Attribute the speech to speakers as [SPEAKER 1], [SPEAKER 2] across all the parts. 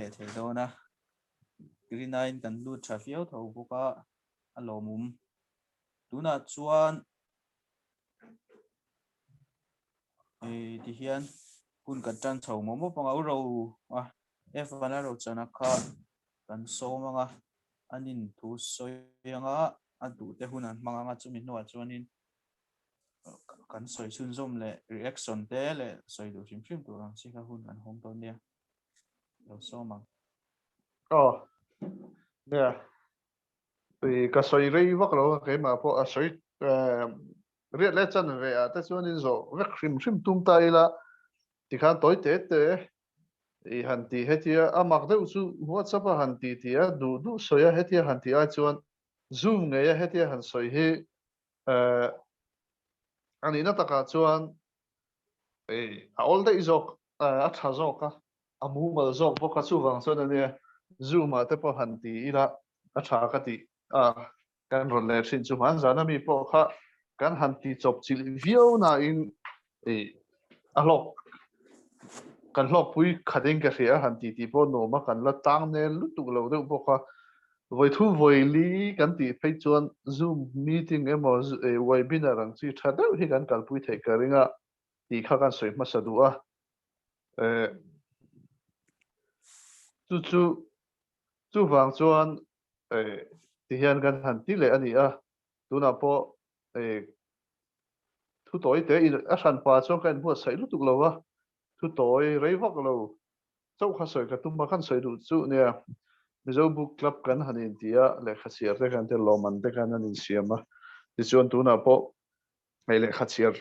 [SPEAKER 1] lệ thế đó na green line kan lu tra fiao thau boka alomum tuna chuan ti hian kun kan tran chho mo panga ro a f1 ro chana kha kan so manga anin thu soyanga adu te hunan manga chumi no chuanin kan soi sun zom le reaction te le soi du hrim hrim tu rang chi kha hun kan hom to nia lo so mang
[SPEAKER 2] nè vì cái sợi ray vác lo cái mà po sợi riết lẽ chân về à, tại sao nên rồi vác hrim hrim tung tay là thì khán tối tết tết thì hành thì hết thì à mặc đâu chú WhatsApp hành thì à đủ đủ sợi hết thì hành thì ai chuan Zoom nghe hết thì hành sợi he anh ấy nó ta cả chuan all day zok à thà zok à amu mà zok po cả chú vàng xuân này Zoom mà tới po hành thì là thà cái thì kan ron le sin chu man zana mi po kha kan han ti chop chil vio na in alok kan lok pui khading ka ria han ti po no ma kan la tang ne lu tu lo de po kha voi thu voi li kan ti phei chuan zoom meeting emo webinar ang chi tha deuh hi kan kal pui thei ka ringa ti kha kan soi ma sa du a chu wang chuan ti hian kan han ti le ani a tuna po thu tối te a san pa chuan kan bu sai lu tu lo a thu tối rei vak lo chau kha soi ka tum ma khan soi du chu ne mizo book club kan hanin tia le khasiar te kan te loman te kan anin siama ti chuan tuna po mai le khasiar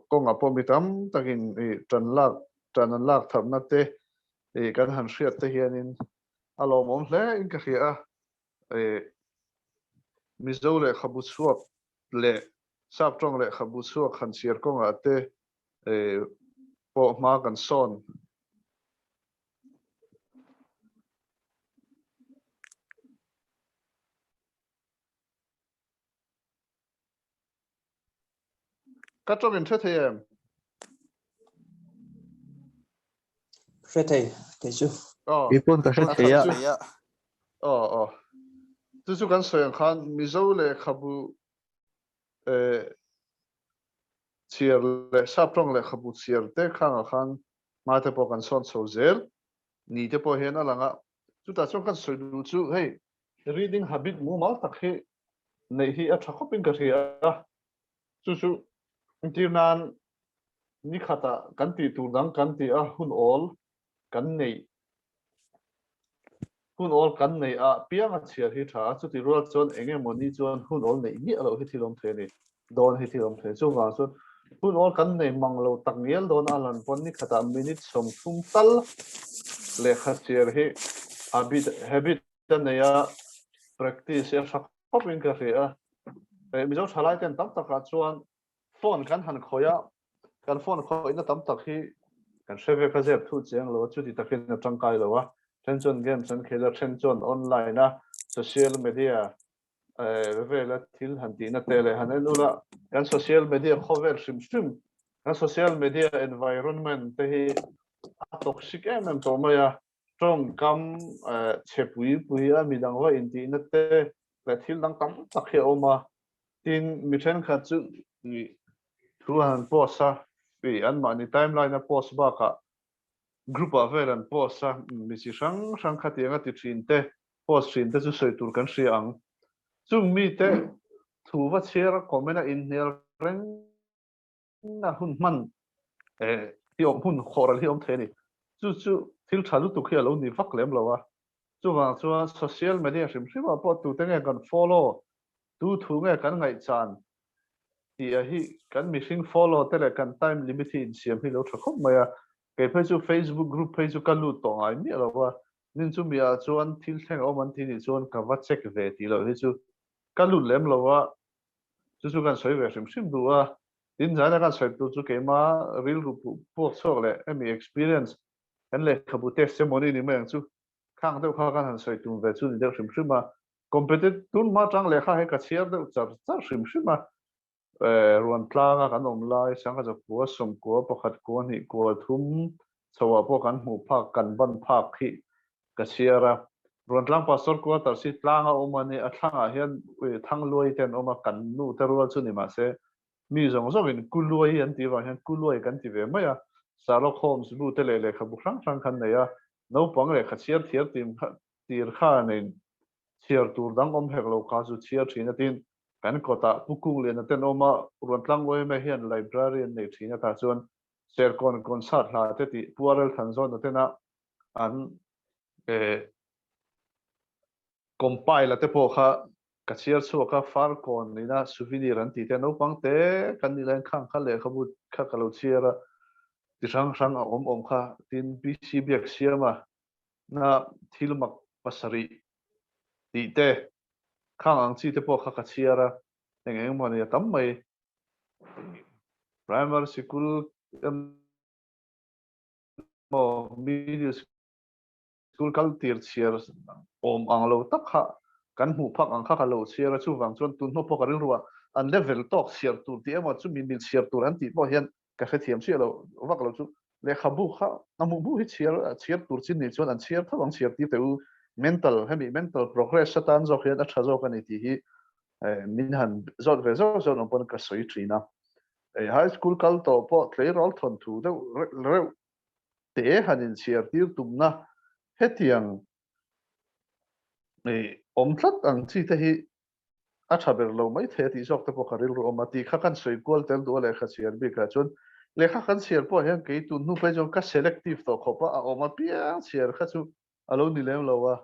[SPEAKER 2] ko nga po mi tam takin tran lak thamna te kan han hriat te hianin alo mom hle in ka khia mizo le khabu suak le sap trong le khabu suak khan siar ko nga te po ma kan son ka trong in the em
[SPEAKER 3] thế chứ
[SPEAKER 4] Ipon ta
[SPEAKER 2] kan
[SPEAKER 4] theya
[SPEAKER 1] ya
[SPEAKER 2] chu kan soyang khan mizo le khabu chiar le sap trong le khabu chiar te khang khan ma te po kan son so zel ni te po hen alanga chu ta chong kan soi du chu hey reading habit mu mal tak he nei hi a thakopin ka ria chu tirnan ni khata kan ti tu dang kan ti a hun all kan nei hun all kan nei a piang a chiar hi tha chu ti ro chon enge moni chon hun all nei ni alo hi thilom the ni don hi thilom the chu wa chu hun all kan nei manglo tak nial don alan pon ni khata minute som thum tal le khatiar hi habit nei a practice a thakopin ka ria mi zo thalai ten tam taka chuan phone kan han khoya kan phone khoi na tam tak hi kan seve ka zep thu cheng lo chu ti takin na tangkai lo wa chen chon game chan khela chen chon online na social media vela thil han ti na tele han ula kan social media khover sim kan social media environment te hi toxic em to maya trong kam chepui a midang wa in ti na te la thil dang tam tak he oma tin mi then kha chu thu han post sa pi an mani timeline na post ba ka group of veran post sa mi si sang kha tianga ti thin te post thin te chu soi tur kan hri ang chung mi te thu wa share comment in nel reng na hun man ti om hun khoral hi om theni chu thil thalu tu khia lo ni vak lem lo wa chu wa chu social media sim hriwa po tu te nge kan follow tu thu nge kan ngai chan ti a hi kan missing follow te le kan time limit in siam hi lo thakop maya ke phe chu Facebook group phe chu kan lu to ai mi lo wa nin chu mi a chuan thil thleng o man thi ni chuan ka wa check ve ti lo hi chu kan lu lem lo wa chu kan soi ve sim du wa tin jana kan soi tu chu ke ma real ru po chok le mi experience kan le khabu testimony ni meng chu khang deuh kha kan han soi tu ve chu ni deuh sim ma competitive tun ma tang le kha he ka chiar deuh char sim ma ruan tlanga kan om lai sanga ja ko som ko pakhat ko ni ko thum chawa po kan mu phak kan ban phak hi kasiara ron tlang pastor ko tar si tlanga omani athanga hian thang loi ten oma kan nu terwa chu ni ma se mi zong zong in kuloi an ti wa hian kuloi kan ti ve maya Sherlock Holmes bu te le kha bu rang khan ne ya no pang le kha chiar thiar tim kha tir kha ne chiar tur dang om hek lo ka chu chiar thina tin kan ko ta pukung le na ten oma ron tlang loi me hian library ne thina ta chuan ser kon sat hla te ti puarel than zon na te na an compile te po kha kachir chu kha far kon ni na souvenir an ti te no pang te kan ni len khang kha le khabut kha kalo chiara ti sang a om kha tin bc biak siama na thilmak pasari ti te khang ang chi te po kha kachiara eng mani tam mai primary school mo middle school kal tir chiar om ang lo tak kha kan mu phak ang kha lo chiara chu wang chon tun no po karil ruwa an level tok chiar tur ti ema chu min chiar tur an ti po hian ka kha thiam chi lo wak lo chu le khabu kha namu bu hi chiar tur chin ni chon an chiar thawang chiar ti te u mental progress satan zo khian a tha zo kan ti hi min han zot ve zo zo no pon ka soi trina high school kal to po tlei rol thon thu de re te hanin chiar tir tumna hetiang om thlat ang chi te hi a thaber lo mai the ti jok te po kharil ro ma ti kha kan soi kol tel do le kha chiar bi ka chun le kha kan chiar po hian ke tu nu pe jong ka selective to khopa a oma pia chiar kha chu alo ni lem lo wa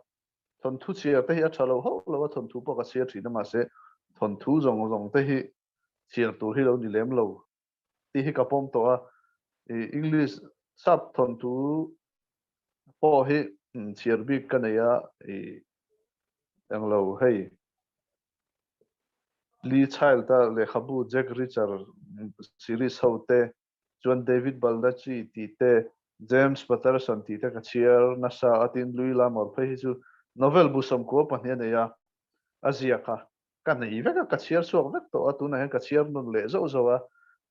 [SPEAKER 2] thon thu chiar te hi a thalo ho lo wa thon thu po ka chiar thina ma se thon thu zong te hi chiar tu hi lo ni lem lo ti hi ka pom to a english sap thon thu po hi chiar bi ka ne ya ang lo hei Lee Child ta le khabu Jack Reacher series hote John David Baldacci ti te James Patterson ti te ka chiar na sa atin Louis Lamor phei chu novel bu som ko pahne ne ya azia ka kan nei ve ka chiar so vek to atuna he ka chiar nun le zo zo wa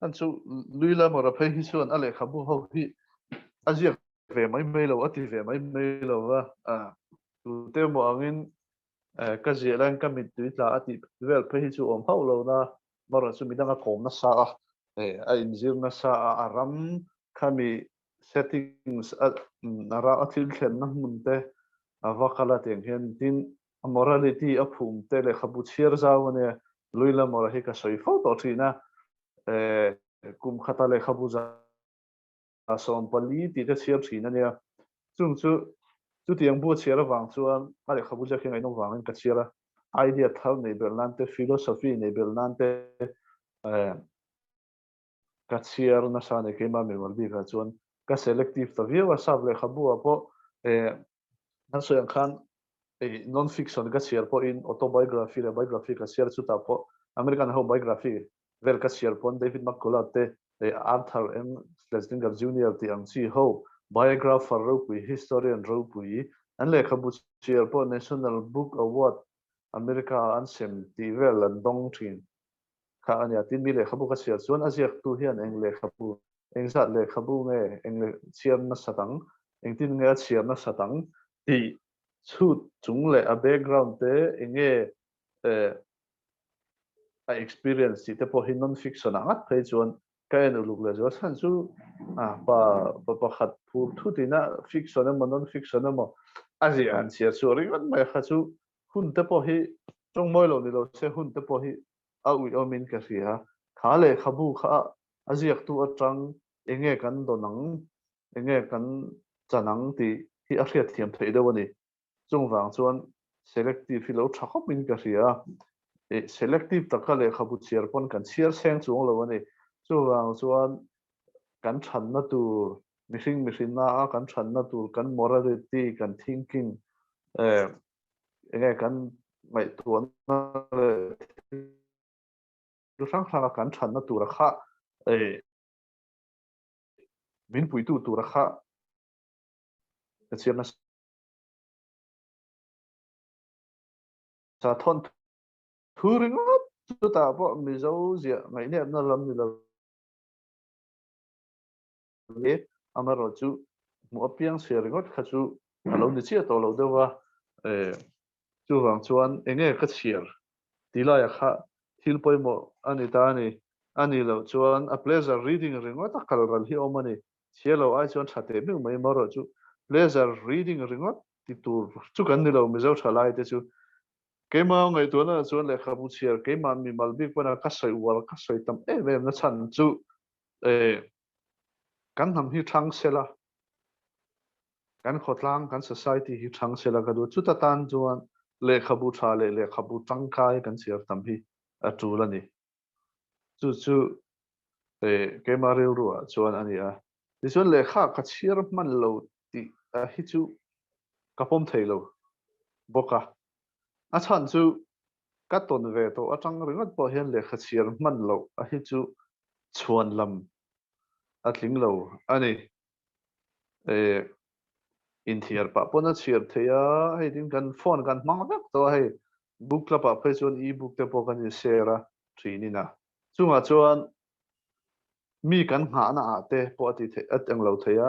[SPEAKER 2] an chu Louis Lamor phei hi chu an ale khabu ho hi azia ve mai lo ati ve mai lo wa a tu te mo angin ka zielan ka mit tu tla ati vel pe hi chu om ho lo na mara chu midanga kom na sa a injir na sa a ram khami settings nara athil thlen na mun te avakala teng hian tin a morality a phum te le khabu chiar zaw ne luila mora hi ka soi fo to thina kum khata le khabu za som pali ti te chiar thina ne chung chu tiang bu chiar wang chuan ale khabu ja khengai no wang ka chiara idea thal nei bel nan te philosophy nei bel nan te ka chiar na sa ne ke ma me mal bi ka chuan ka selective to view sab le khabu apo nan so yang khan non fiction ka chiar po in autobiography le biography ka chiar chu ta po American Home Biography vel ka chiar pon David McCullough te Arthur M. Schlesinger Jr. ti ang chi ho biographer ro pui historian ro pui an le khabu chiar po National Book Award America an sem ti vel an dong thin kha ania tin mi le khabu ka chiar chuan aziak tu hian eng le khabu eng zat le khabu nge eng le chiar na satang eng tin nge chiar na satang ti chut chung le a background te enge a experience ti te po hin non fiction angat phei chuan ka en uluk le zo san chu pa khat phur thu tina fiction emo non fiction emo azi an sia chu ringan mai kha chu hun te po hi chong moi lo ni lo se hun te po hi a ui o min ka ri ha kha le khabu kha aziak tu atang enge kan donang enge kan chanang ti hi a hriat thiam thei do ni chung wang chuan selective hi lo thakop min ka ria selective taka le khabu chiar pon kan chiar seng chung lo ani chu wang chuan kan than na tur mihring na kan than na tur kan morality kan thinking enge kan mai tuan na le lu sang sang kan than na tur kha min pui tu tur kha chiar na sa thon thuring chu ta po mi zo zia ngai ne na lam ni lo le amaro chu mu apiang share ngot kha chu alo ni chia to lo dewa chu wang chuan enge ka chiar tila ya kha thil poimo ani ta ani lo chuan a pleasure reading ringo ta kalral hi omani chialo ai chuan thate mi mai maro chu pleasure reading ringo ti tur chu kan ni lo mi zo thalai te chu keima ngai to na chuan le khabu chiar keima mi malbik pana ka soi wal ka soi tam em na chan chu kan ham hi thang sela kan khotlang kan society hi thang sela ka du chu ta tan chuan le khabu tha le khabu tangkai kan chiar tam hi a tu la ni chu keima reu ru chuan ani a ti chuan le kha ka chiar man lo ti a hi chu kapom theilo boka a chan chu ka ton ve to atang ringot po hian le kha chiar man lo a hi chu chuan lam a tling lo ani in thiar pa pona chiar theya hei tin kan phone kan hmang vek to hei book la pa phei chuan e-book te po kan i share a thin ina chunga chuan mi kan nga na ate po ati the atang lo theya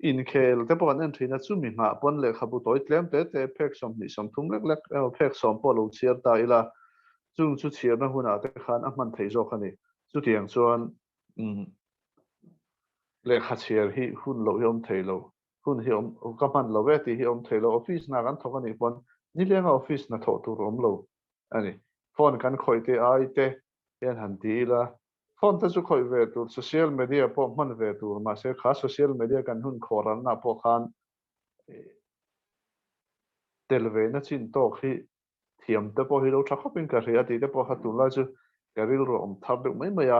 [SPEAKER 2] in khel te po kan en thina chu mi nga pon le khabu toy tlem te phek som ni som thum lek lek phek som po lo chiar ta ila chung chu chiar na huna te khan a man thei zo khani chu tiang chuan le kha chiar hi hun lo yom thei lo hun hi ka man lo ve ti hi thei lo office na kan thok ani pon ni lenga office na tho tu rom lo ani phone kan khoi te ai te yan han ti la phone ta chu khoi ve tu social media po man ve tu ma se kha social media kan hun khoran na po khan telve na chin to khi thiam te po hi lo tha khopin ka ria ti te po ha tu la chu ka ril ro om thar de mai maya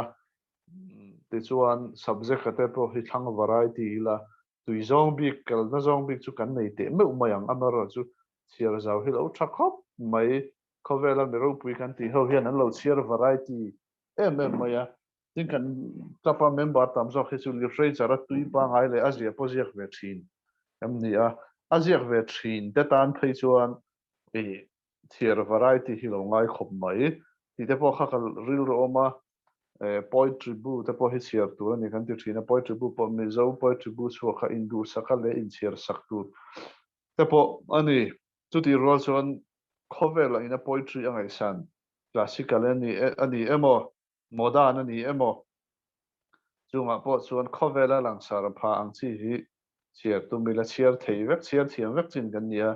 [SPEAKER 2] ti chuan subject te po hi thlang variety la tui zong bik kal na zong bik chu kan nei te me mayang amaro chu chiar zau hi lo tha khop mai khovela mi ro pui kan ti ho hian an lo chiar variety maya tin kan tapa member tam zo hi chu li frei chara tui pa ngai le azia poziak ve thin am ni a aziak ve thin te tan phei chuan chiar variety hi lo ngai khop mai ti te po kha kal ril ro ma poetry bu te po hi chiar tu ani kan ti thina poetry bu po mi zo poetry bu chu kha indu saka le in chiar sak tu te po ani chu ti rol chuan khovel ina poetry angai san classical ani emo modern ani emo chunga po chuan khovel a lang sar pha ang chi hi chiar tu mi la chiar thei vek chiar thiam vek chin kan nia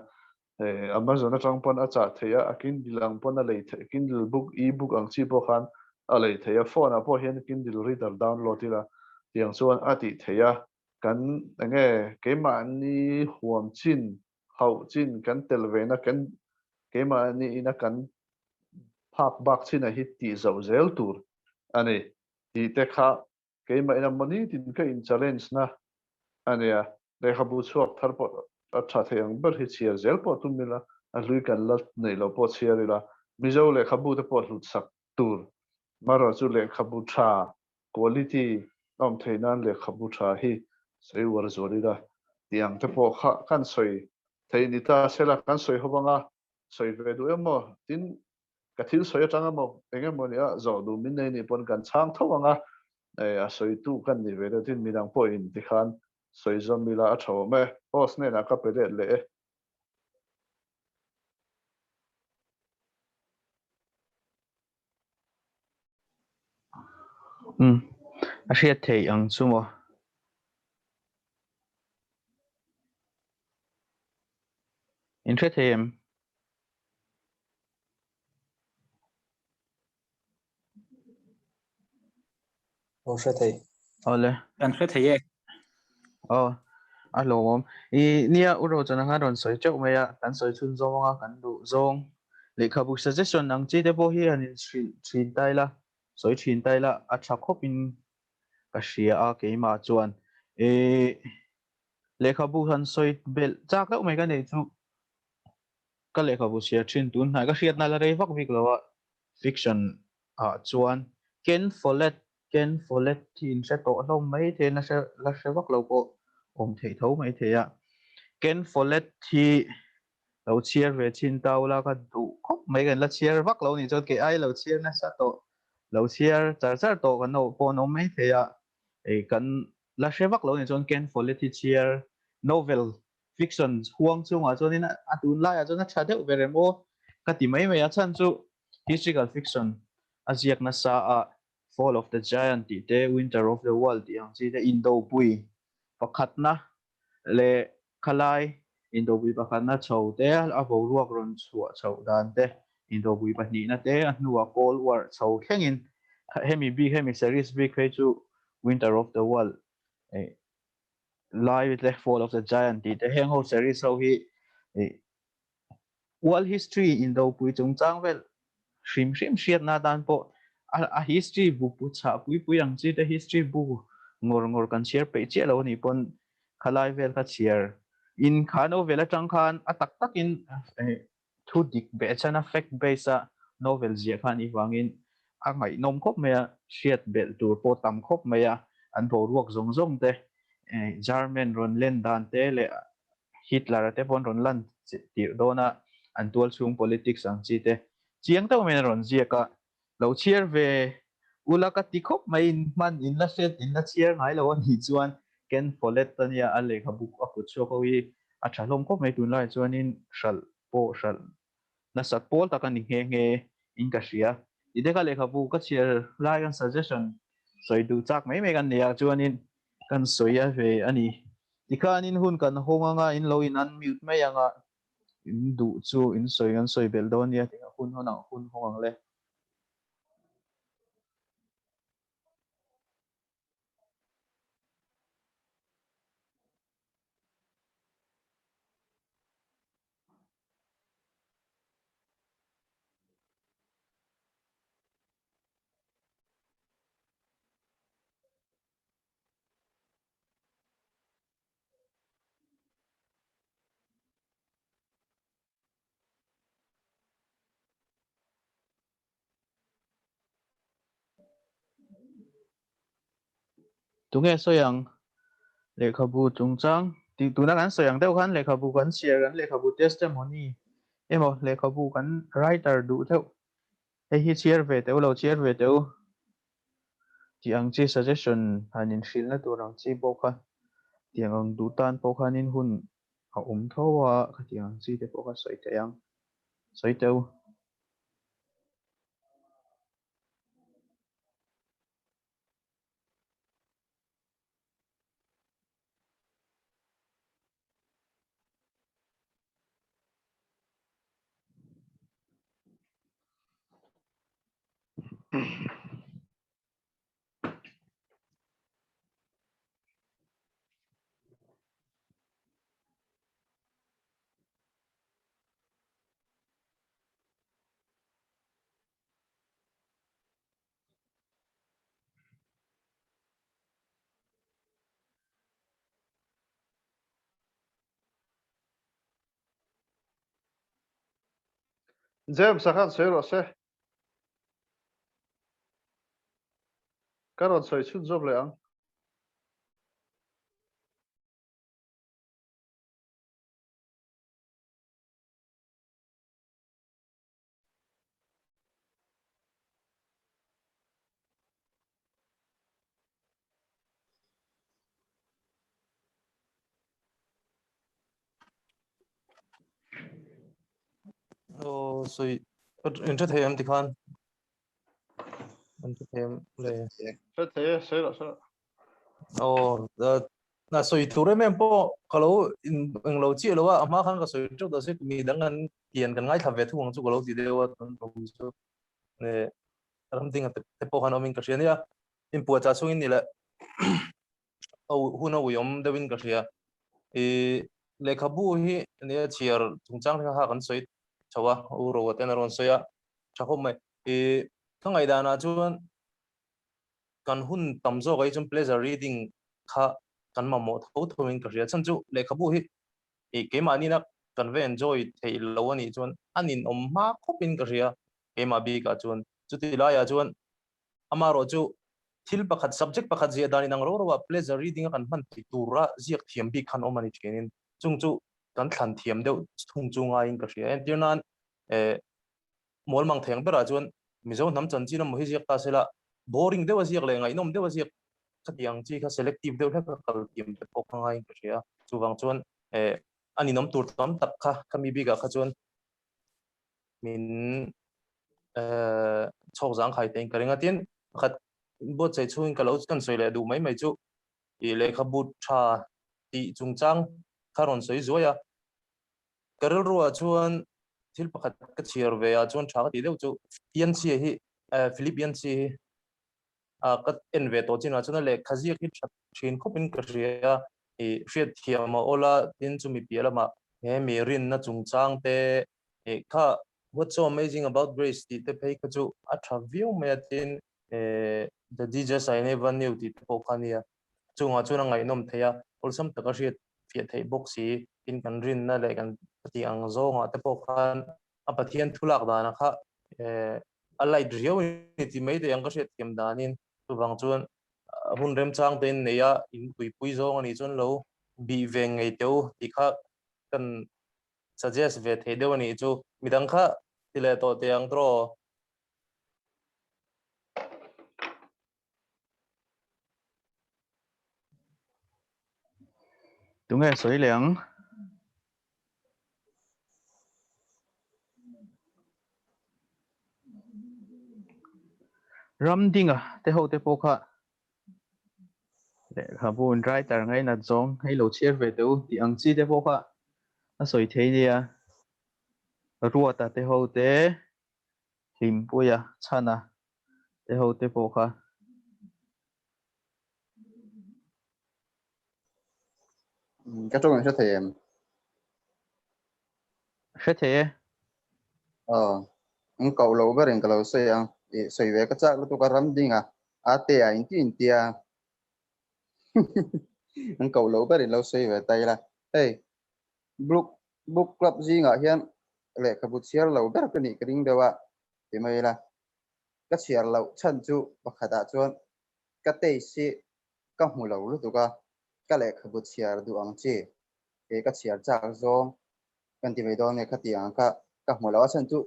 [SPEAKER 2] Amazon atang pon acha theya akin dilang pon a lei the Kindle book e-book ang chi po khan a lei theya phone a po hian Kindle reader download ila tiang chuan ati theya kan enge keima ni huam chin hau chin kan tel ve na kan keima ni ina kan phak bak chin a hit ti zo zel tur ani ti te kha keima ina moni tin ka in challenge na ania le khabu chuak thar po a tha theyang ber hi chiar zel po tumila a lui kan lat nei lo po chiarila mizo le khabu te po hlut sak tur maro chu le khabu tha quality om theinan le khabu tha hi sei war zorida tiang te po kha kan soi thei ni ta sela kan soi hobanga soi ve du emo tin ka thil soi atanga mo enge mo ni a zo du min nei ni pon kan chang thowanga a soi tu kan ni ve tin midang po in ti khan soi zo mila a thaw me os ne na ka pede le
[SPEAKER 1] a hriat thei ang chumo in hriat thei em
[SPEAKER 3] hriat thei
[SPEAKER 1] ole
[SPEAKER 3] kan hriat thei
[SPEAKER 1] alo mom nia uro chana nga ron soi chau maya kan soi chun zo nga kan du zong le khabu suggestion ang chi te po hi an thin tai la soi thin tai la a tha khopin ka hria a keima chuan le khabu han soi bel chak lo mai ka nei chu ka le khabu sia thin tun na ka hriat na la rei vak vik lawa fiction a chuan ken follett thin se to lo mai the na se la se vak lo po om thei tho mai theya ken follett thi lo chiar ve chin tau la ka du khop mai gan la chiar vak lo ni chot ke ai lo chiar na sa to lo chiar char to kan no po no mai theya kan la she vak lo ni chon ken follett thi chiar novel fiction huang chung a chuan in a tun lai a chuan a tha deuh ve remo ka ti mai mai a chan chu historical fiction a ziak na sa a Fall of the Giant ti te Winter of the World ti ang chi te Indo pui pakhat na le khalai Indo pui pakhat na chho te a vo ruak ron chhuah chho dan te Indo pui pahnih na te a hnuah Cold War chho thlengin hemi big hemi series big he chu Winter of the World live the Fall of the Giant ti te heng ho series ho hi world history Indo pui chung chang vel shrim shiat na dan po a history book pu cha pui ang chi te history book ngor kan share pe che lo ni pon khalai vel ka share in khano vela tang khan a tak tak in thu dik be chana fact base a novel zia khan I wangin a ngai nom khop me shiat bel tur po tam khop me a an bo ruak zong zong te German ron len dan te le Hitler te pon ron lan ti dona an tual chung politics ang chi te chiang tau men ron zia ka lo chiar ve ulaka tikhop mai man in la set in la chiar ngai lo ni chuan ken folet tania a le khabuk a kut so ko hi a thalom khop mai tun lai chuan in shal na sat pol ta kan nge nge in ka ria ide ka le khabu ka chiar lai kan suggestion soi du chak mai mai kan nia chuan in kan soya ve ani tikhan in hun kan honga nga in lo in unmute mai anga in du chu in soi bel don ya tinga hun hona hun hongang le tunge soyang le khabu chungchang ti tuna kan soyang deuh khan le khabu kan share kan le khabu testimony emo le khabu kan writer du theuh hi share ve teuh lo share ve teuh ti ang chi suggestion hanin shil na turang chi boka tiang ang du tan pokhan in hun a thowa khatiang chi te poka soi teyang soi teuh
[SPEAKER 2] James sakhan sero se karon soi chut job le ang
[SPEAKER 4] Soi intra thêm thì con intra thêm le
[SPEAKER 2] se the sero sero
[SPEAKER 4] na soi tu re mem po kalau in lo chi lo wa ma khan ka soi chu da se mi dang an tian kan ngai tha ve thu ang chu lo ti de wa tan to chu ne ram ding te po han omin ka sia ya in pu cha chung in ni la hu na yom de win ka sia le khabu hi ne chiar chung chang ha kan soi chawa u ro wa ten ron soya chakho mai kangai da na chuan kan hun tamzo gai chum pleasure reading kha kan ma mo tho tho in ka ria chan chu le khabu hi ke ma ni na kan ve enjoy thei lo ani chuan anin om ma khopin ka ria ke ma bi ka chuan chu ti la ya chuan ama ro chu thil pakhat subject pakhat zia dani nang ro wa pleasure reading kan man ti tura ziak thiam bi khan omani thenin chung chu kan thlan thiam deuh thung chunga in ka ria en tirnan mol mang theng bera chuan mizo nam chan chi na mo hi ziak ta sela boring dewa ziak le ngai nom dewa ziak khatiang chi kha selective deuh ka kal tiam te pok ngai ka ria chuwang chuan anh nôm tour tóm tập kha kami biga kha chuan min chok giang khai ten karinga tin khat bo chei chuin ka lo kan soi le du mai mai chu i le kha but tha ti chung chang kharon soi zoya karel ruwa chuan thil pakhat ka chiar ve a chuan tha ti deuh chu yan chi hi philip yan chi a kat en ve to china chuna le khazi ki thin khopin ka ria e hriat thiama ola tin chu mi pialama he mi rin na chung chang te e kha what's so amazing about grace ti te phei ka chu a tha view me tin the jesus I never knew ti po khania chunga chuna ngai nom theya olsam taka hriat fiat thei boxi in kan rin na le kan ti ang zo nga te po khan a pathian thulak dana kha alai drio ni ti mai te ang ka hriat kem danin tu bang chuan hun rem chang ten neya in pui pui zo ani chun lo bi ve ngai teu ti kha kan suggest ve the deu ani chu midang kha tile to te ang tro
[SPEAKER 1] đúng nghe soi liang ram ding à te ho te po kha le kha bun rai tar ngai na zong hei lo chiar ve tu ti ang chi te po kha a soi thei nia ruwa ta te ho te lim puya chana te ho te po kha
[SPEAKER 5] cái chỗ này sẽ thì em
[SPEAKER 1] sẽ thế
[SPEAKER 5] cậu lâu về cái lâu xây về cái chắc là tôi có rắm đi à tè anh tin cậu lâu về lâu xây về tay là hey book club gì ngã hiện lệ cái bút share lâu về cái này cái đinh đâu ạ thì mày là cái share lâu chân chú và khá đã chuan cái tệ sĩ cái mù lâu lúc tôi cái lệ cái bút share đủ anh chị cái share chắc rồi kan ti mai don ne khati ang ka hmula chan chu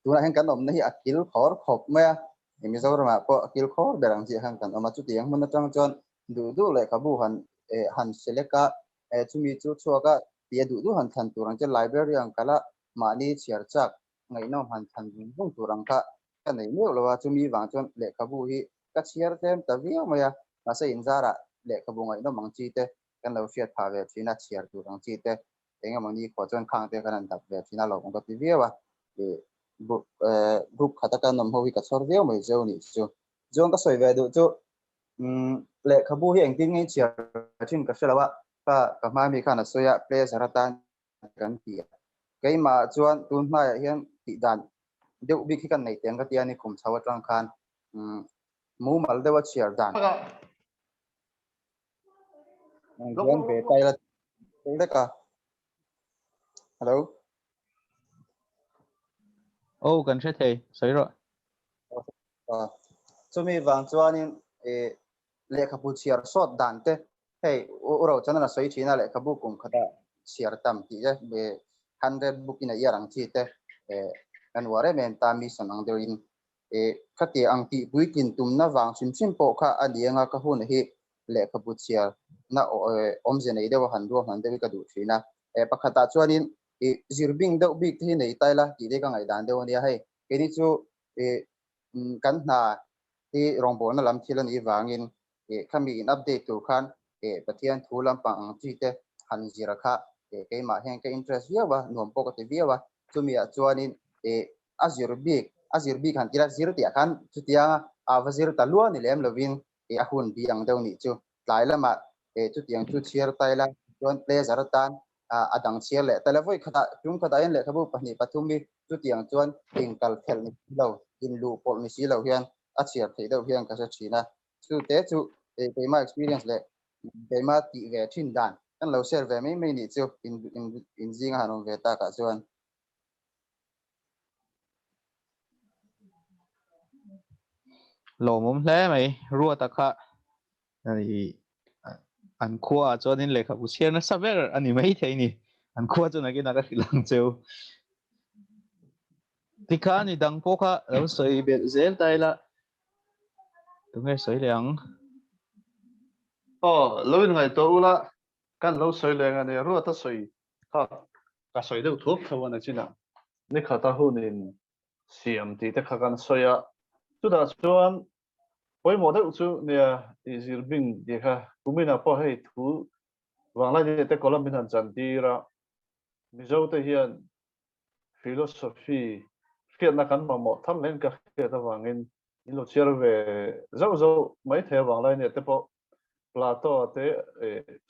[SPEAKER 5] tuna hen kan om na hi akil khor khop me mi zo ma po akil khor berang ji han kan oma chu tiang man tang chon du le ka bu han han seleka chu mi chu chuaka ti du han than turang che library ang kala mani chiar chak ngai nom han than bung turang ka ka nei me lo wa chu mi wang chon le ka bu hi ka chiar tem ta vi ma ya na se in zara le ka bu ngai no mang chi te kan lo fiat pha ve china chiar turang chi te enga mani ko chon khang te kan dap ve china lo ko ti viwa e group khata kan nom howi ka chor veo mai zo ni chu jong ka soi ve du chu le khabu hi engting ngai chia chin ka selawa ka ma mi khana soya play zaratan kan ti kai ma chuan tun ma hian ti dan deu bi khi kan nei teng ka ti ani khum chawa tang khan mu mal dewa chiar dan jon ve tai la ka hello
[SPEAKER 1] ô cần sẽ thế soi rồi
[SPEAKER 5] cho mi vang chuanin le khabu chiar sot dan te hey uro chana na soi china le khabu kum khata chiar tam ti je be 100 book in a year ang chi te an ware men ta mi sanang derin khati ang ti buikin tum na wang sim po kha adianga ka hun hi le khabu chiar na om je nei dewa han do han de ka du thina pakhata chuanin zirbing deuh bik thi nei taila ti de ka ngai dan deuh ania hei keni chu kan na ti rongbol na lam thil ani wangin khami in update tu khan pathian thulam pang chi te han zira kha ke ma hen ke interest yawa nom po ka te yawa chumia chuanin azir bik han tira zir ti khan chutia avazir talua ni lem lovin ahun biang deuh ni chu tlailama chutiang chu chiar taila chuan play zaratan adang chiar le televoi khata tum khata en le khabu pahni pathumi chutiang chuan tingkal khel ni lo in lu pol ni si lo hian a chiar thei deuh hian ka sa china chu te chu ma experience le ma ti ve thin dan kan lo share ve mai ni chu in zinga hanon ve ta ka chuan
[SPEAKER 1] lỗ mồm lẽ mày rùa ta khá này ăn khoa cho nên lệ khá bút xe nó sắp về anh ấy mấy thế nhỉ ăn khoa cho nó cái nào cái lăng treo thì khá này đăng phố khá ở sợi biệt dễ tay là đúng nghe sợi liang
[SPEAKER 2] lo in ngai to ula kan lo soi le nga ne ru ta soi cả soi đều thuốc thôi này chứ nàoนี่ข้าตาหุ่นอินเสียมที่แต่ข้ากันสอยจุดนั้นส่วนพอยหมดแล้วจู่เนี่ยอีสิร์บิงเดี๋ยวค่ะกูไม่น่าพอให้ทูวางไล่เนี่ยแต่ก็ลำบินหันจันทีระมิจฉาตัวเฮียนฟิโลโซฟีเกี่ยนักการมาหมดทั้งเล่นกับเกี่ยตะวางอินโลเชียร์เวเจ้าไม่เทวางไล่เนี่ยแต่พอปลาโตแต่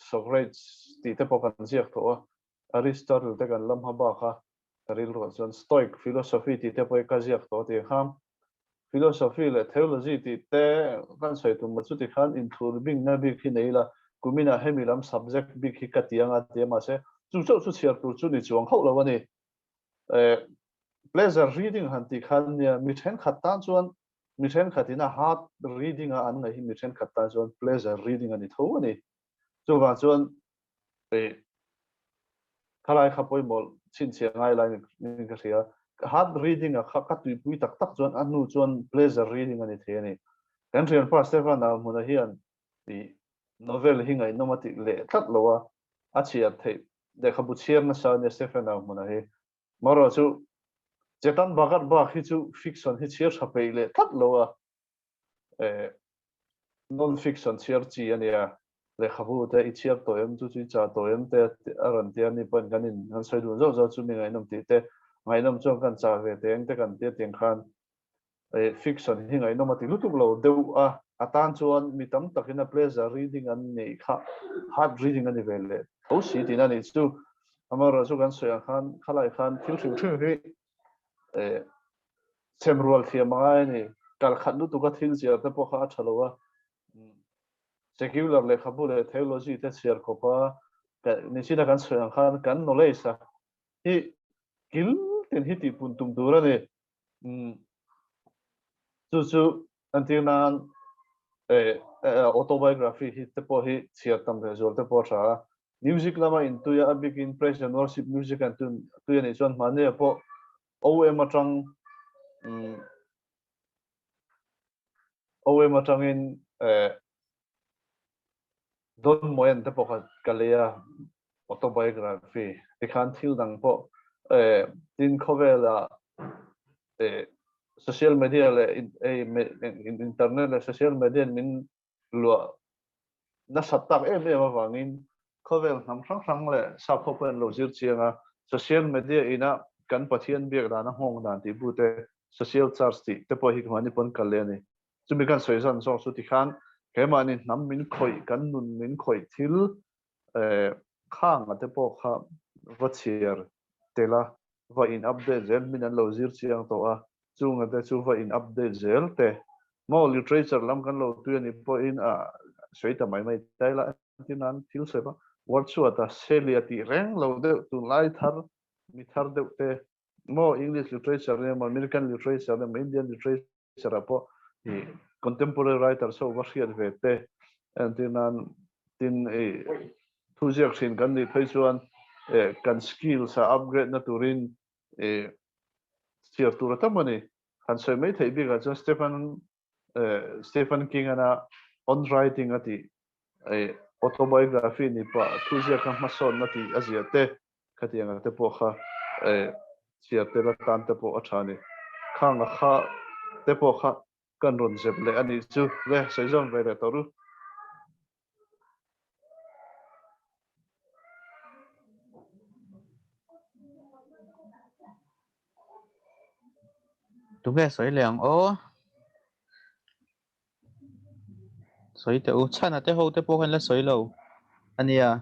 [SPEAKER 2] โซเครตส์ที่แต่พอกันเสียกตัวอริสโตเติลแต่กันลำฮับบ้าค่ะรีลส่วนสโตอิกฟิโลโซฟีที่แต่พอกันเสียกตัวที่ห้ามฟิโลโซฟีและเทโอโลจีที่แต่กันใส่ตัวมันสุดที่ขันอินทูร์บิงน่าบิกที่ไหนล่ะกูมีน่าให้มีลำ subject บิกที่กัดยังอัดยังมาเสจู่ๆสุดเชียร์ตัวจู่นี่จวงเข้าแล้ววันนี้pleasure reading หันที่ขันเนี่ยมีเช่นขัดตานส่วนมีเช่นขัดที่น่า hard reading อันไหนที่มีเช่นขัดตานส่วน pleasure reading อันนี้ทั่วนี่จู่ว่าส่วนข้าไล่ขับไปหมดชินเชียงไงไล่นี่ก็เสีย hard reading อ่ะขัดตุยปุยตักส่วนอันนู้นส่วน pleasure reading อันนี้เท่านี่กันเรียนภาษาฟันเอามันเฮียนที่ novel หิ้งไงโนมาติเล่ทัดโลวะอาชีพเทเด็กขบุเชียร์นะสาวเนี่ยสเตฟานเอามันเฮมารอจู่เจตันบักบักฮิจู่ fiction ฮิเชียร์ชอบไปเล่ทัดโลวะnon fiction เชียร์จีอันเนี่ยเด็กขบุแต่อิเชียร์ตัวเอ็มจู่จ่าตัวเอ็มแต่อรันเตียนี่เป็นกันนินหันใส่ดูจู่จู่มีไงน้ำตีแต่ไงน้ำจ้องกันจ่าเวทีเองแต่กันเตียเตียงขันfiction หิ้งไงโนมาติลุตุกโลเดียวอาตานชวนมีตั้งแต่กิน pleasure reading อันนี้ค่ะ hard reading อันนี้เวลเขาสีที่นั่นนี่จู่อามาเราจู่กันสวยขันข้าไล่ขันทิวที่เซมรัวที่มาไงนี่การขัดลุตุกทิวเสียแต่พอข้าชะลวะsecular เลยครับพูดเลย theology แต่เสียร์ก็พอแต่นี่สินะกันสวยขันกัน knowledge อะที่กิลที่ที่ที่ปุ่นตุ้มตัวนี่จู่อันที่นั้น autobiography ที่แต่พอที่เสียร์ตั้มเรื่องแต่พอช้า music ละมาอินตัวอย่าง big impression worship music อันตัวอย่างนี้ส่วนมันเนี่ยพอOM มาจังOM มาจังอินโดนมวยอันแต่พอกันเลยอะ autobiography ที่ขันทิวดังพอดิน cover ละsocial media เลยอินเทอร์เน็ตเลย social media มินลัวนักสัตว์ตักมาฟังอิน cover ทำครั้งเลยสับพบเป็นโลจิสติกส์ social media อินะกันปะเทียนเบียกด้านห้องด้านที่พูดแต่ social charge ที่แต่พอหิกมันนี่ปนกันเลยนี่จะมีการสื่อสารสองสุดที่ขันแค่มานี่น้ำมินคอยกันนุนมินคอยทิลข้างแต่พอข้าวัดเชียร์แต่ละว่าอินอัปเดตเจลมินันโลจิสติกส์ตัวจู่งแต่จู่ว่าอินอัปเดตเจลแต่มอลิเทอเรเจอร์ล้ำกันโลตัวนี้พออินสวยแต่ไม่ได้ละที่นั้นทิลเสพวัดชัวแต่เซลียตีแรงเราเดือดตุนไล่ทาร์มิทาร์เดือดแต่มอ English literature เนี่ยมอ American literature เนี่ยมอ Indian literature พอที่ contemporary writer โซ่ว่าเขียนเวทแต่ที่นั้นที่ทุกอย่างสิ่งกันนี่เพื่อชวนกัน skills อัปเกรดนั่นตัวรินเสียตัวทั้งหมดนี่ขันสวยไม่ถึงบีกันจนสเตฟานคิงนะ on writing อ่ะที่ autobiography นี่ป่ะทุกอย่างมาสอนนั่นที่อาเซียนแต่ขัดยังไงแต่พวกเขาเสียแต่ละการแต่พวกอาจารย์นี่ข้างข้าแต่พวกเขากันรุนเจ็บเลยอันนี้จู่เลยใส่จงไปเลยตัวรู้
[SPEAKER 1] đúng cái sấy lẻng ô sấy tiểu chăn là tiểu hậu tiểu bố hơn là sấy lâu anh à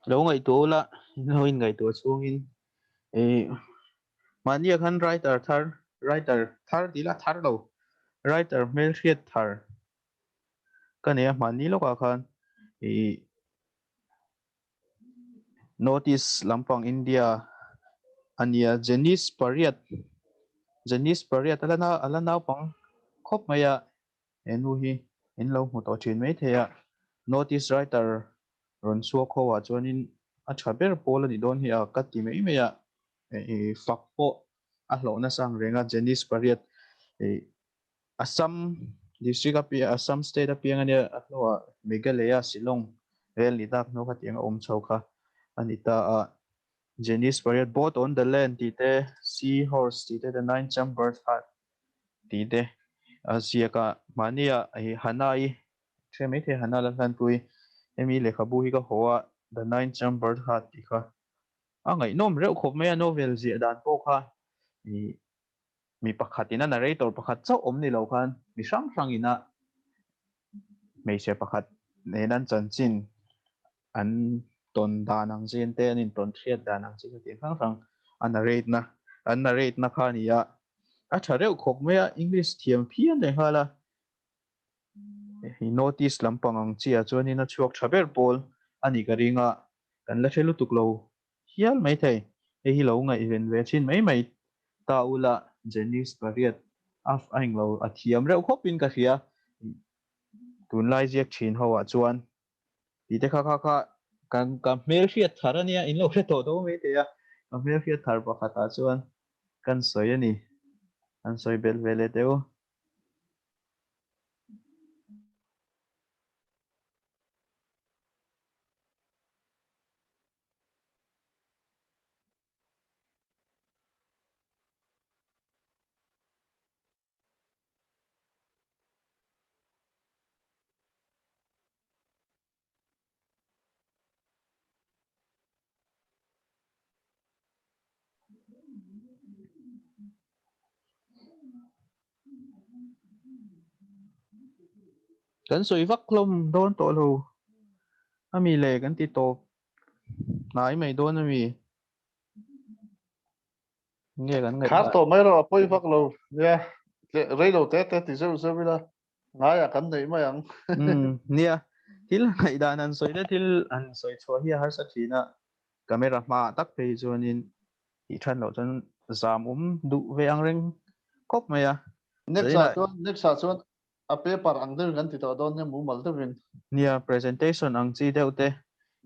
[SPEAKER 1] đâu ngày tuổi là nói ngày tuổi xuống in mà nhiều khán writer thar thì là thar đâu writer mel riat thar kania mani lo ka khan i notice lampang India ania Janice Pariat alana pang khop maya enu hi in lo mu to thin mai theya notice writer ron suak khowa chuanin a thaber pol ani don hi a kati mai meya fakpo a hlona sang renga Janice Pariat Assam district Assam state apiang ania a hlowa Meghalaya Shillong rel ni dak no kha tiang om chau kha anita a Janice Pariat boat on the land tite seahorse tite the nine jump bird hat tite asiaka mania ai hanai theme the hanala kan pui emi lekha bu hi ka hoa the nine jump bird hat ti kha angai nom reu khop me novel ji dan po kha mi pakhatina narrator pakhat chau om ni lo khan mi sang ina mei se pakhat nenan chanchin an ton danang jen te anin ton thiat danang chi ti sang an narrate na khania a thareu khok me English thiam phian le hala hi notice lampang ang chia chuanin a chuak thaber pol ani ka ringa kan la thelu tuklo hial mai thei hi lo ngai ven ve chin mai ta ula Janice Pariat af aing lo a thiam reuh khopin ka hria tun lai jiak thin ho a chuan ti te kha kan mel hriat thar ania in lo hre to do me te a ka mel hriat thar pakhat a chuan kan soi ani an soi bel vele teu kan soi vak lom don to lo ami le kan ti to nai mai don ami nghe kan ngai
[SPEAKER 2] khát tổ mấy rồi apoi vak lo ya rei lo te ti se bila ngai a kan nei mai ang
[SPEAKER 1] nia til ngai dan an soi da til an soi chho hi har sa thina camera ma tak pe chuanin i than lo chan zam du ve ang reng kop maya
[SPEAKER 2] next a chuan a paper ang der kan ti to don ne mu mal te vin
[SPEAKER 1] nia presentation ang chi deute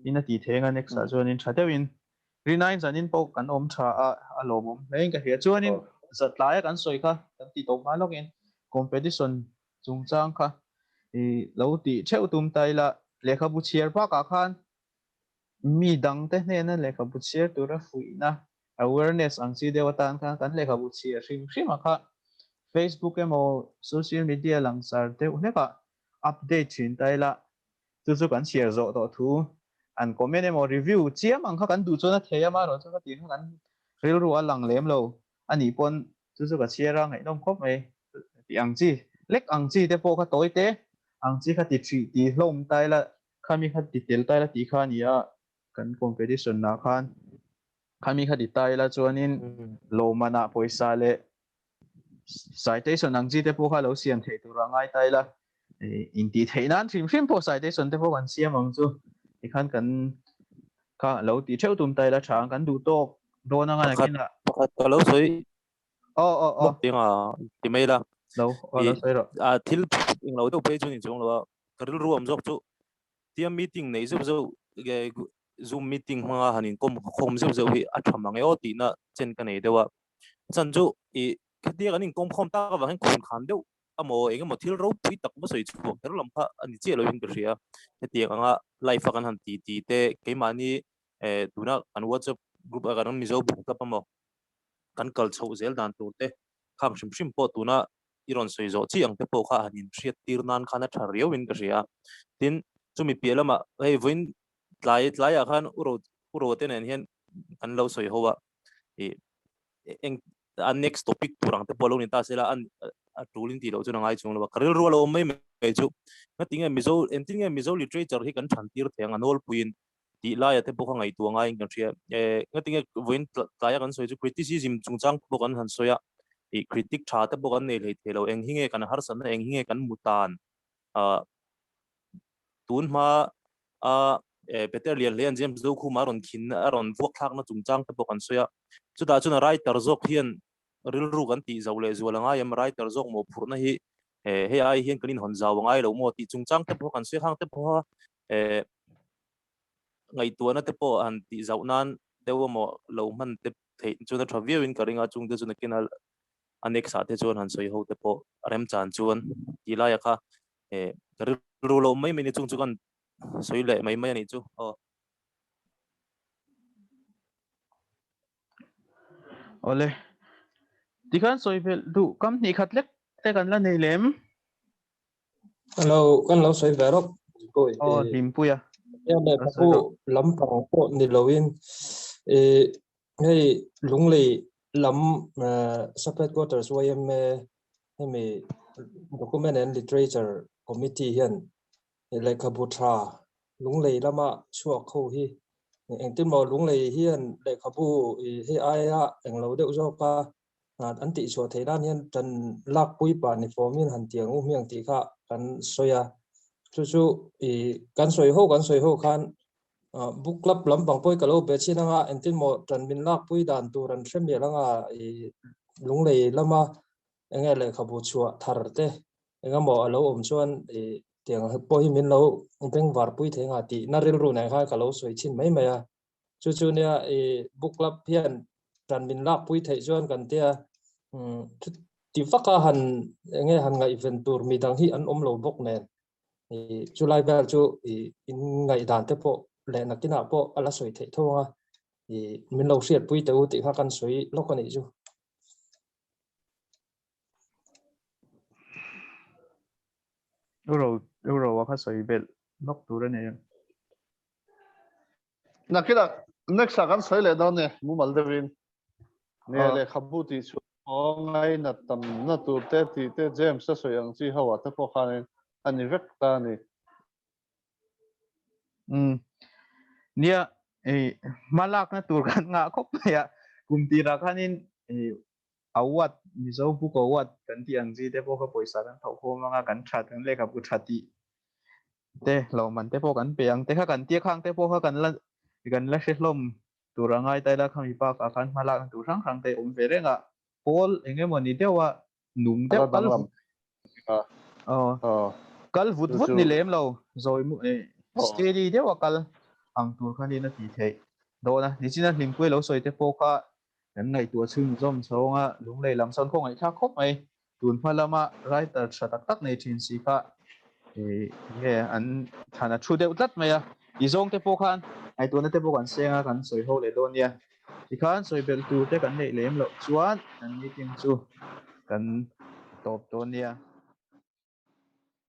[SPEAKER 1] ina ti thenga next a chuanin thatewin rinain zanin po kan om tha a lomom lein ka hria chuanin zatlai kan soi kha kan ti to ma login competition chungchang kha i lo ti cheu tum tai la lekha bu chiar pa ka khan mi dang te ne na lekha bu chiar tura fuina awareness ang chi dewatan kha kan lekha bu chiar hrim kha Facebook emo social media lang sar te une ka update chin tai la chu kan share zo to thu an comment emo review chiam ang kha kan du chona theya ma ro chu ka tin kan ril ru alang lem lo ani pon chu ka share ra ngai dom khop mai ti ang chi lek ang chi te po kha toi te ang chi kha ti ti hlom tai la khami kha ti tel tai la ti kha nia kan competition na khan khami kha ti tai la chuanin lo mana poisa le citation ang chi te po kha lo siam thei tu ra ngai tai la in ti theinan hrim po citation te po kan siam ang chu ikhan kan kha lo ti theu tum tai la thang kan du to do na nga kin la
[SPEAKER 3] kalau soi
[SPEAKER 1] o
[SPEAKER 3] tiếng à thì mấy là
[SPEAKER 1] lo soi ro
[SPEAKER 3] thil in lo đâu page ni chung lo karil ruam jok chu tiam meeting nei zo zo ge zoom meeting ma hanin kom zo zo hi a thamang e o ti na chen ka nei dewa chan chu i khati ganin kom khom ta wa han khon khan deu amo enge mo thil ro pui tak ma soi chu her lam pha ani che lo hin kria ti anga life kan han ti te ke mani duna an whatsapp group agar mi zo bu ka pamo kan kal chho zel dan tu te kham shim po tu na iron soi zo chi ang te po kha hanin hriat tir nan khana thar riau in ka ria tin chumi pialama hei voin tlai a khan uro te nen hian kan lo soi howa eng next topic turang te polo ni ta sela an tulin ti lo chu nangai chung lo karil ro lo mai me chu ngatinga mizo literature hi kan than tir theng anol puin ti la ya te po ngai tu ngai kan ria ngatinga voin tlaya kan soi chu criticism chungchang po kan han soya i critic tha te bo kan nei le thelo eng hinge kan har san eng hinge kan mutan tun ma Peter lian James do khu maron khin aron vok thak na chungchang te bo kan soya chu da chu na writer zok hian ril ru kan ti zawle zualanga yam writer zok mo phurna hi he ai hian kanin hon zaw ngai lo mo ti chungchang te bo kan soya hang te bo ngai tu na te po an ti zaw nan dewo mo lo man te thei chu na thavia in karinga chung te chu na kinal anek sa te chuan han soi ho te po rem chan chuan ti la ya kha ru lo mai mai ni chung chu kan soi le mai mai ni chu
[SPEAKER 1] ole tikhan soi vel du kam ni khatlek te kan la nei lem
[SPEAKER 4] kan lo soi verok koi
[SPEAKER 1] limpuya
[SPEAKER 4] em le ko lampang ko ni loin hey lunglei lam separate quarters ym hemi document and literature committee hian le khabutra lunglei lama chuak kho hi engtin mo lunglei hian le khabu he aya englo deuh zo ka anti so theidan hian tan lak pui pa ni formin han tiang u miang ti kha kan soya chu kan soi ho khan book club lampang poi kalo be chinanga entin mo tan min lak pui dan turan thremia langa lunglei lama enge le khabu chua tharte enga mo alo om chuan tiang poi min lo beng war pui thenga ti na ril ru nai kha kalo soi chin mai maya chu nia book club hian tan min lak pui thei chuan kan tia ti faka han enge han ngai event tur midang hi an om lo bok nen July bel chu in ngai dan te po le nakina po ala soi thei thonga min lo hriat pui te u ti kha kan soi lokani chu
[SPEAKER 1] euro wa kha soi vel nok tur ne
[SPEAKER 2] nakila next kan soi le don ne mu maldevin ne le khabu ti chu ngai na tam na tu te ti te James sa soyang chi hawa te po khanen ani vek ta ni
[SPEAKER 1] nia malak na tur kan nga khop ya kumti ra khanin awat ni zo bu ko wat kan ti ang ji te po kha poisa kan thau kho manga kan that kan le kha bu thati te lo man te po kan peang te kha kan tia khang te po kha kan la hrehlom turangai tai la khami pa ka kan malak tu sang sang te om verenga pol enge moni dewa nung de kal kal vut ni lem lo zoi mu steady dewa kal ang tur khani na ti thei do na ni china limpui lo soi te po kha kan ngai tu chung zom chonga lunglei lam son khong ai tha khop mai tun phalama writer thatak tak nei thin si kha nge an thana thu deuh tlat maya i zong te po khan ai tu na te po kan senga kan soi ho le don ya ti khan soi bel tu te kan nei lem lo chuan an meeting chu kan top to nia